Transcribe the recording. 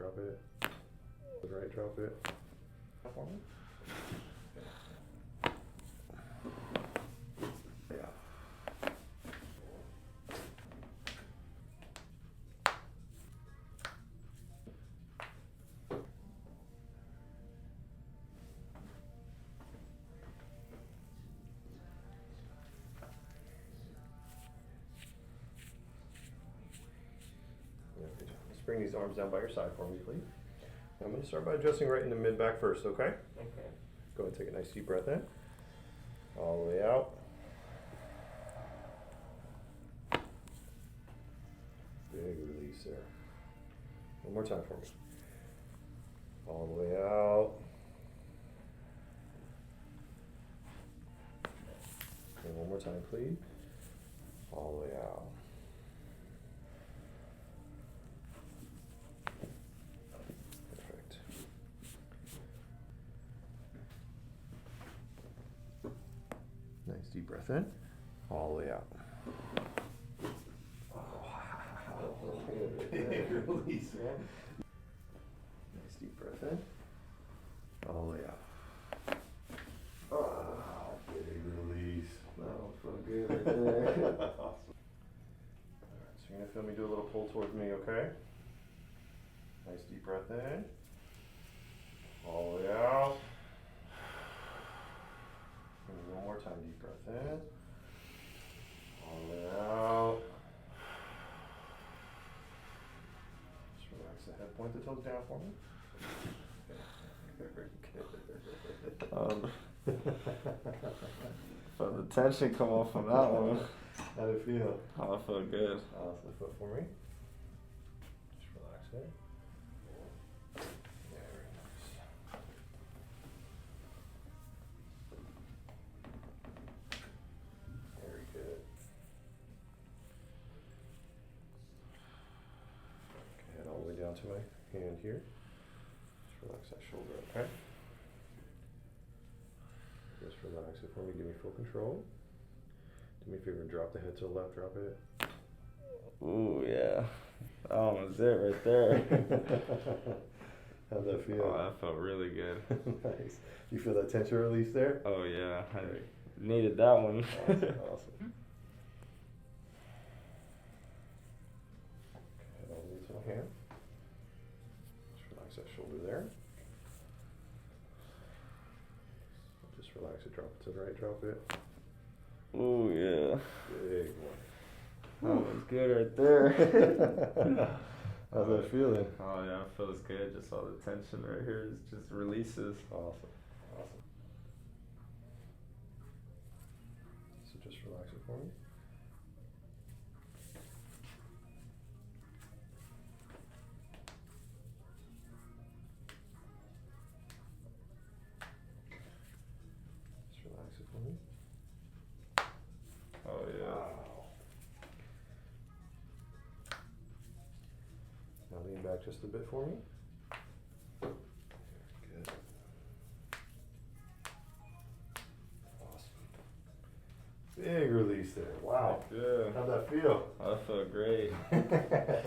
drop it. To the right, drop it. For me. Yeah. Good job. Let's bring these arms down by your side for me, please. I'm going to start by adjusting right in the mid-back first, okay? Okay. Go ahead and take a nice deep breath in. All the way out. Big release there. One more time for me. All the way out. And one more time, please. All the way out. Perfect. Nice deep breath in. All the way out. Big release, man. Nice deep breath in. All the way out. Oh, big release. That one felt good right there. Awesome. Alright, so you're going to feel me do a little pull towards me, okay? Nice deep breath in. All the way out. And one more time, deep breath in. All the way out. Just relax the head, point the toes down for me. Felt the tension come off on that one. How'd it feel? Oh, I felt good. Off the foot for me. Just relax it. Very nice. Very good. Okay, head all the way down to my hand here. Just relax that shoulder, okay? Just relax it for me, give me full control. Do me a favor, drop the head to the left, drop it. Ooh, yeah. That one was it right there. How'd that feel? Oh, that felt really good. Nice. You feel that tension release there? Oh, yeah. I needed that one. Awesome. Awesome. Okay, head all the way to my hand. Just relax that shoulder there. Just relax it, drop it to the right, drop it. Ooh, yeah. Big one. That was good right there. How's that feeling? Oh, yeah, it feels good. Just all the tension right here is just releases. Awesome. Awesome. So just relax it for me. Just relax it for me. Oh, yeah. Wow. Now lean back just a bit for me. Good. Awesome. Big release there. Wow. Yeah. How'd that feel? That felt great.